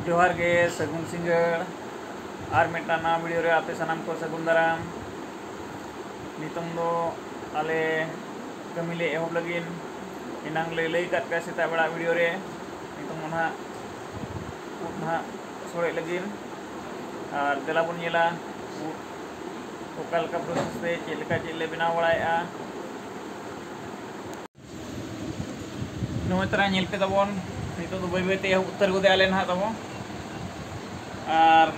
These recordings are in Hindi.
जोहार गे सगुन सिंगड़ और मिट्टा ना वीडियो रे आपे सनाम को सगुन दाराम नितों दो आले कमिले एहब लगिन इनांग लई काट पे सेता बड़ा वीडियो रे नितों ना उट ना सोरे लगिन और देला बन येला उट ओकाल का प्रोसेस पे चेले बनाव बड़ाया नोय तरह नेल पे तबन नितो तो बै बैते उत्तर गोदे आले ना तबो और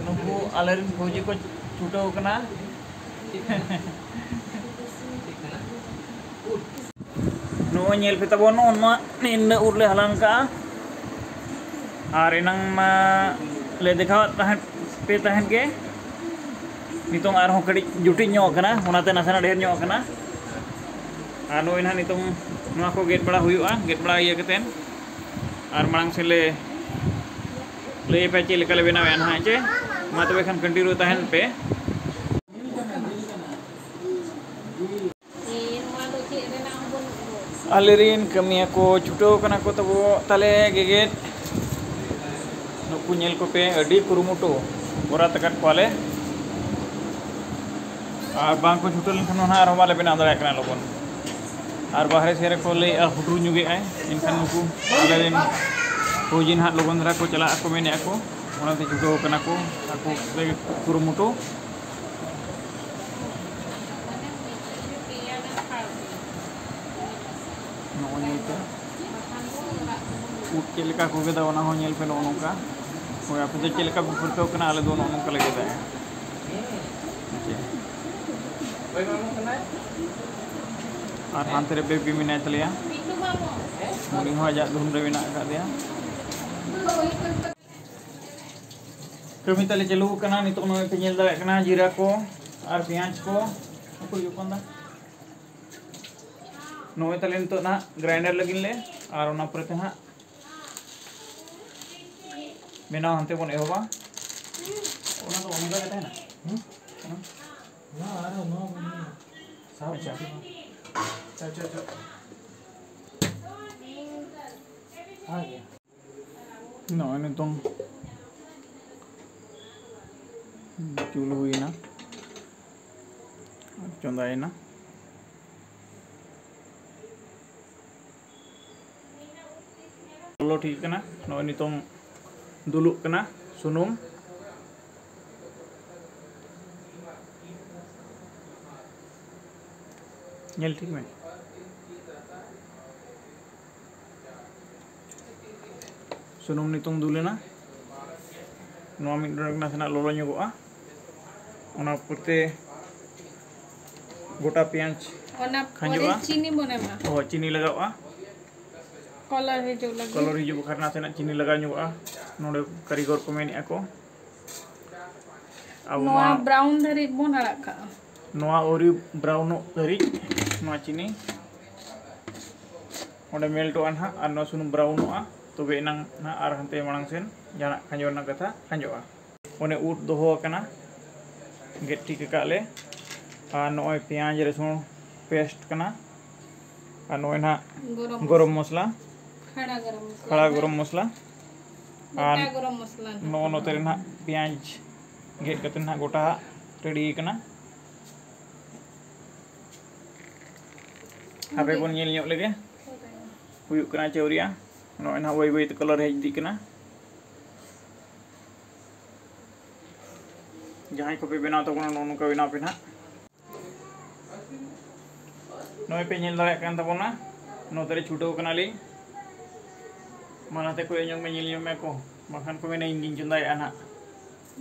नुकु आलेरिन फौजी को छूटो कना नोय नेल पे तबन ओनमा इन उरले हलान का और इनंग मा ले दिखाव पे तहन के नितों आर हों कड़ी जुटी ᱧᱚᱜ कना ओनाते नासना ढेर ᱧᱚᱜ कना और नोय ना नितों नोआ को गेट बड़ा हुआ गेट बड़ा इया कतेन और मांग से ले पे चे लेका ले बनावे ना चे मा तबे खान कंटिन्यू तहन पे आलेरिन कमिया को छुटो कना को तबो ताले गेगेट नुकु नेल को पे अडी कुरुमुटो बोरा तकट पाले और बांग को छुटो लेखन ना आरो माले बना दरा कना लोगन और बाहर से को ले हुटरू नुगे आय इनखान नुकु आलेरिन फौजी ना लोगन धरा को चला को मेने को ओनाते छुटो कना को आको कुरुमुटो उट चेलेका को गेदा ओना हो नेल पे नोनका होय आपे जो चेलेका को फुरतो कना आले दो नोनका लगे दा और हांते रे बेबी मिना चलिया मुनी हो जा धुम रे बिना का दिया कमी तले चलू कना नितो नो पे नेल दावे कना जीरा को और प्याज को को योपंदा नोय तले नितो ना ग्राइंडर लगिन ले और ओना प्रते हा बेना हंते बन एहोबा ओना तो ओनगा कते ना ना आरो नो साव चा चा आ गया नो ने तुम चूल हुई ना चंदाई ना लो ठीक ना नो नितों दुलुक कना सुनुम नेल ठीक में सुनुम नितों दुलेना नो मिड रगना सना लोलो ᱧᱚᱜᱚᱜᱼᱟ ओना पुरते गोटा प्याज ओना परे चीनी बनेमा ओ चीनी लगावा कलर हिजु बखार नासेना चीनी लगा ᱧᱚᱜᱚᱜᱼᱟ नोडे कारीगर को मेने को अब नोआ ब्राउन धरी बोन हड़का नोआ ओरी ब्राउन धरी नोआ चीनी ओडे मेल्टो अनहा और नो सुनु ब्राउनोआ तबे इनांग ना आर हंते मांग सेन जाना खंजोना कथा खंजोआ ओने उट दोहो कना गेट ठीक काले और नोय प्याज रसुन पेस्ट कना और नोय ना गरम मसला खड़ा गरम मसला और नो नोते ना प्याज गेट कते ना गोटा रेडी कना आपे बन नेल ᱧᱚᱜ लेगे हुयुक कना चौरिया नो ना वई वई कलर हेज दी कना जहां को पे बनाव तो नो का बनाव पे ना नोय पे नेल दाड़ा कान तबोना नो तरे छुटो कना ली मानाते को एñong में नेल ᱧᱚᱜ में को मखान को मेने इंगिन चंदाय आना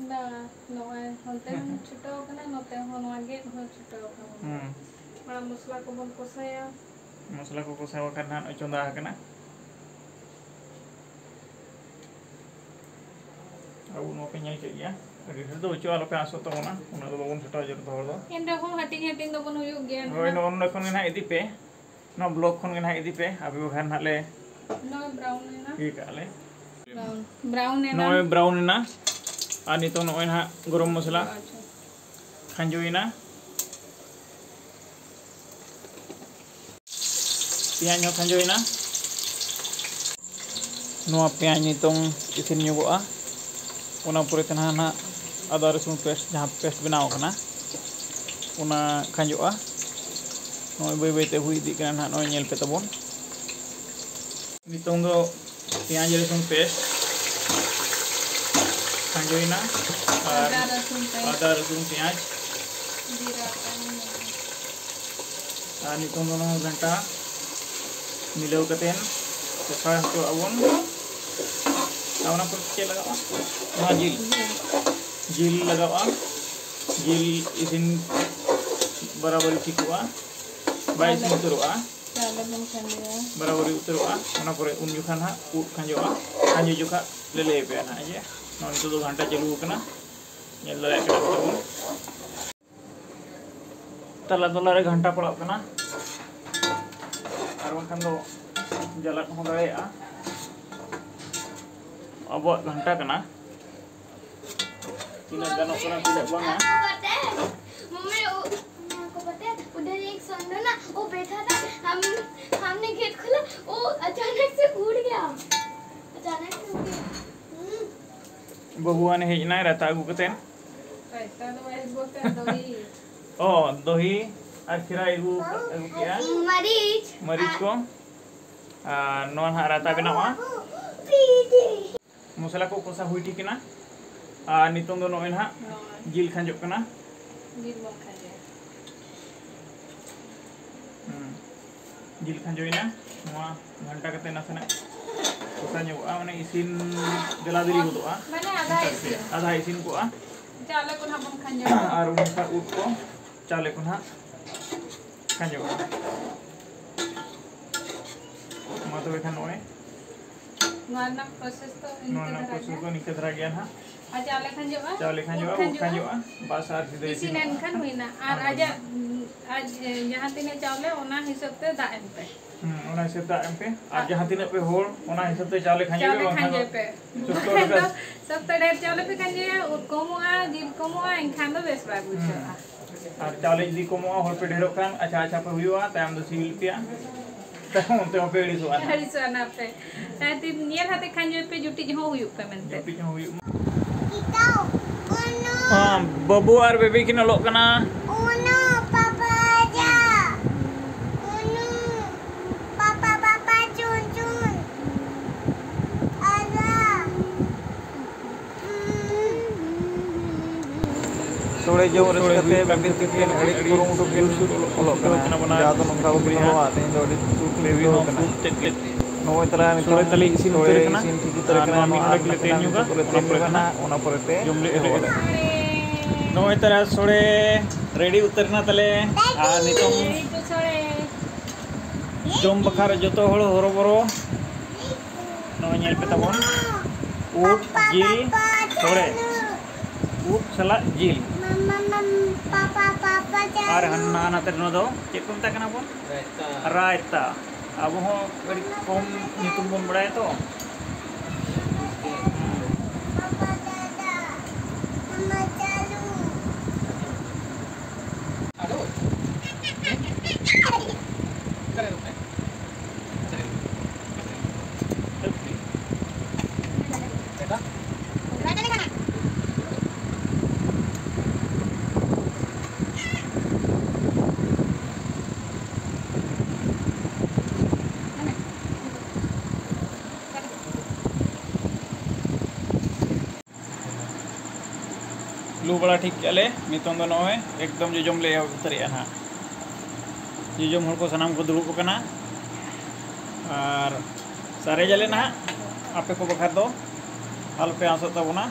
ना नोय हंते छुटो कना नोते हो नोआ गेट हो छुटो कना बड़ा मसला को बन कोसाया करना चंदा कना अब नो पे नेल के गया अरे दो चलो पे आसो तो ना उना तो बन छटा जर धर दो एंडा को हटिंग दो बन हुयो गया होय नो न खन ना इदी पे नो ब्लॉक खन ना इदी पे अबे खान हाले नो ब्राउन है ना ठीक आले ब्राउन है ना नो ब्राउन है ना आनी तो नो ना गरम मसाला खंजोइना पियाज खंजोइना ᱱᱚᱣᱟ ᱯᱮᱸᱭᱟᱡᱽ ᱱᱤᱛᱚᱝ ᱤᱥᱤᱱ ᱧᱚᱜᱚᱜᱼᱟ ᱚᱱᱟ ᱯᱚᱨᱮ ᱛᱮ ᱱᱟᱦᱟᱜ ᱟᱫᱟ ᱨᱟᱹᱥᱩᱱ ᱯᱮᱥᱴ ᱡᱟᱦᱟᱸ ᱯᱮᱥᱴ ᱵᱮᱱᱟᱣ ᱟᱠᱟᱱᱟ ᱚᱱᱟ ᱠᱷᱟᱸᱡᱚᱜᱼᱟ ᱱᱚᱜᱼᱚᱭ ᱵᱟᱹᱭ ᱵᱟᱹᱭᱛᱮ ᱦᱩᱭ ᱤᱫᱤᱜ ᱠᱟᱱᱟ ᱱᱟᱦᱟᱜ ᱱᱚᱜᱼᱚᱭ ᱧᱮᱞ ᱯᱮ ᱛᱟᱵᱚᱱ ᱱᱤᱛᱚᱝ ᱫᱚ ᱯᱮᱸᱭᱟᱡᱽ ᱨᱟᱹᱥᱩᱱ ᱯᱮᱥᱴ ᱠᱷᱟᱸᱡᱚᱭᱮᱱᱟ ᱟᱨ আদা রসুন পেঁয়াজ আর নিতং দো ঘন্টা মিলাও কাতেন কষা হতো আবন তাওনা পর ᱪᱮᱫ ᱞᱟᱜᱟᱣᱟ ᱱᱚᱣᱟ ᱡᱤᱞ ᱞᱟᱜᱟᱣᱟ ᱡᱤᱞ ᱤᱥᱤᱱ ᱵᱟᱨᱟᱵᱟᱨᱤ ᱴᱷᱤᱠᱚᱜᱼᱟ ᱵᱟᱭ ᱤᱥᱤᱱ ᱩᱛᱟᱹᱨᱚᱜᱼᱟ ᱵᱟᱨᱟᱵᱟᱨᱤ ᱩᱛᱟᱹᱨᱚᱜᱼᱟ ᱚᱱᱟ ᱯᱚᱨᱮ ᱩᱱ ᱡᱚᱠᱷᱟᱱ ᱦᱟᱸᱜ ᱩᱫ ᱠᱷᱟᱸᱡᱚᱜᱼᱟ ᱠᱷᱟᱸᱡᱚ ᱡᱚᱠᱷᱟ ᱞᱮ ᱞᱟᱹᱭ ᱯᱮᱭᱟ ᱱᱟᱦᱟᱜ ᱡᱮ ᱱᱚᱣᱟ ᱱᱤᱛᱚᱜ ᱫᱚ ᱜᱷᱟᱱᱴᱟ ᱪᱟᱹᱞᱩ ᱟᱠᱟᱱᱟ ᱧᱮᱞ ᱫᱟᱲᱮᱭᱟᱜ ᱠᱟᱱᱟ ᱛᱟᱵᱚᱱ ᱛᱟᱞᱟ ᱛᱟᱞᱟ ᱨᱮ ᱜᱷᱟᱱᱴᱟ ᱯᱟᱲᱟᱜ ᱠᱟᱱᱟ ᱟᱨ ᱵᱟᱝᱠᱷᱟᱱ ᱫᱚ ᱡᱟᱞᱟᱫ ᱦᱚᱸ ᱫᱟᱲᱮᱭᱟᱜᱼᱟ ᱟᱵᱚᱣᱟᱜ घंटा करना तीनों गानों करना tidak bangga मम्मी को पता है उधर एक सांडा ना वो बैठा था हमने गेट खोला वो अचानक से उड़ गया अचानक से उड़ गया बहुआन हेज नाय रता अगु कतेन पैसा तो वैसे बोलते हैं दही ओ दही और खीरा अगु किया मरीच को नोन हा रता बनावा मसला को कोसा हुई ठीक ना नितों दो नोन हा जिल खांजो कना जिल खांजोइना नोआ घंटा कते नासना कोसा ᱧᱚᱜᱚᱜᱼᱟ माने इसिन देला देरी होदोआ माने आधा इसिन कोआ चाले को हम खांजो और उनका उठ को चाले को ना खांजोआ मा तो बेखान नोए नॉर्मल प्रोसेस तो निके धरा गया ना चाले खांजोआ बस आर सीधे इसिन एनखान हुइना और आज जहां तिने चावले ओना हिसाब ते दा एम पे ओना हिसाब दा एम पे और जहां तिने पे होल ओना हिसाब ते चावले खांजे पे सब तो ढेर चावले पे खांजे कमोआ जिल कमोआ एनखान दो बेस बाय बुझा और चावले जदी कमोआ होल पे ढेरो खान अच्छा पे हुइवा ताम दो सिविल पिया तहन ते पे एड़ी ना पे ताती नियर हाते खांजे पे जुटी जहो हुयु पे मेनते जुटी जहो हुयु हां बबू और बेबी किन लोक कना ओनो पापा जा ओनो पापा चुन चुन आजा सोड़े जो रसकते बेबी के अड़ी कुरुमुटु के लोक कना बना जातो नंका को बिहावा तेन दो बेबी हो कना नोय तला सोड़े तली इसिन उतर कना इसिन ठीक तरह कना मिन लग लेते न्यूगा ओना परते जुमले एहोगा नोय तला सोड़े रेडी उतरना तले आ नितों जोम बखार जतो हळ हरोबरो नोय नेल पे तबोन उट जिल सोड़े उट सला जिल पापा जा और हन्ना नाते नो दो चेक को मता कना बोन रायता अब हो बड़ी कम नितुम बोन बड़ाय तो पापा दादा मम्मा चालू हेलो करे रुपए बेटा लू बड़ा ठीक चले नितों दो नोए एकदम जोजम ले उतरिया ना जोजम हर को सनाम को दुरुब कना और सारे जले ना आपे को बखा दो हाल पे आसो तबना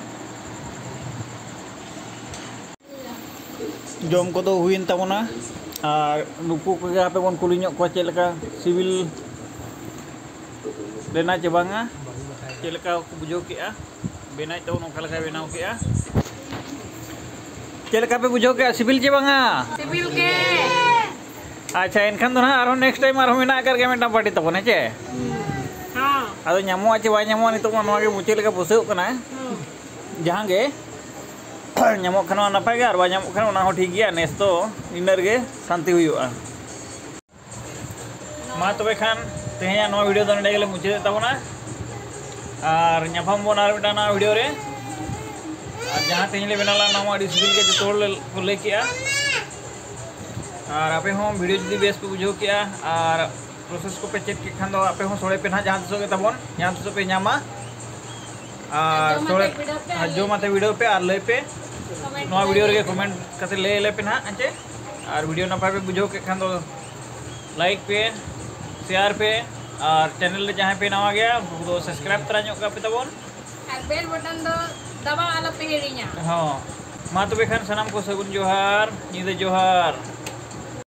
जोम को तो हुइन तबना और नुकु को आपे बन कुली ñok को चेलका सिविल लेना चे बांगा चेलका को बुझो केआ बेनाय तो नोका लगा बेनाव केआ चेलका पे बुझो के सिविल चे बांगा सिविल के अच्छा इनखान तो ना आरो नेक्स्ट टाइम आरो मेना कर के मेटा पार्टी तबन है चे हां आदो ᱧᱟᱢᱚᱜ ᱟᱪᱮ ᱵᱟᱭ ᱧᱟᱢᱚᱜ ᱱᱤᱛᱚᱜ ᱢᱟ ᱱᱚᱣᱟ ᱜᱮ ᱢᱩᱪᱟᱹᱫ ᱞᱮᱠᱟ ᱵᱩᱥᱟᱹᱜ ᱠᱟᱱᱟ ᱡᱟᱦᱟᱸ ᱜᱮ ᱧᱟᱢᱚᱜ ᱠᱷᱟᱱ ᱱᱟᱯᱟᱭ ᱜᱮ ᱟᱨ ᱵᱟᱭ ᱧᱟᱢᱚᱜ ᱠᱷᱟᱱ ᱚᱱᱟ ᱦᱚᱸ ᱴᱷᱤक ᱜᱮᱭᱟ ᱱᱮᱥ ᱫᱚ ᱤᱱᱟᱹ ᱨᱮᱜᱮ ᱥᱟᱱᱛᱤ ᱦᱩᱭᱩᱜᱼᱟ मा तबे खान तेहेया नवा वीडियो दो नडे गेले मुचाद ताबोना और ᱧᱟᱯᱟᱢ ᱵᱚᱱ ᱟᱨ ᱢᱤᱫᱴᱟᱝ ᱱᱟᱣᱟ ᱵᱷᱤᱰᱤᱭᱳ ᱨᱮ और जहाँ तेज ले बनाला नामा अड़ी सिबिल के जो को ले किया और आपे हों वीडियो जुदी बेस पे बुझो किया और प्रोसेस को पे चेक के खान दो आपे हों सोड़े पे ना जहाँ तिसो के तबोन जहाँ तिसो पे ᱧᱟᱢᱟ और सोड़े जो माते वीडियो पे और ले पे नवा वीडियो रे कमेंट कते ले पे ना अच्छे और वीडियो नपाय पे बुझो के खान दो लाइक पे शेयर पे और चैनल ले जहाँ पे नवा गया वो सब्सक्राइब करा ᱧᱚᱜ का पे तबोन और बेल बटन दो दबा आला पे हिड़िña हाँ मा तबे खान सनाम को सगुन जोहार ᱧᱤᱫᱟᱹ जोहार।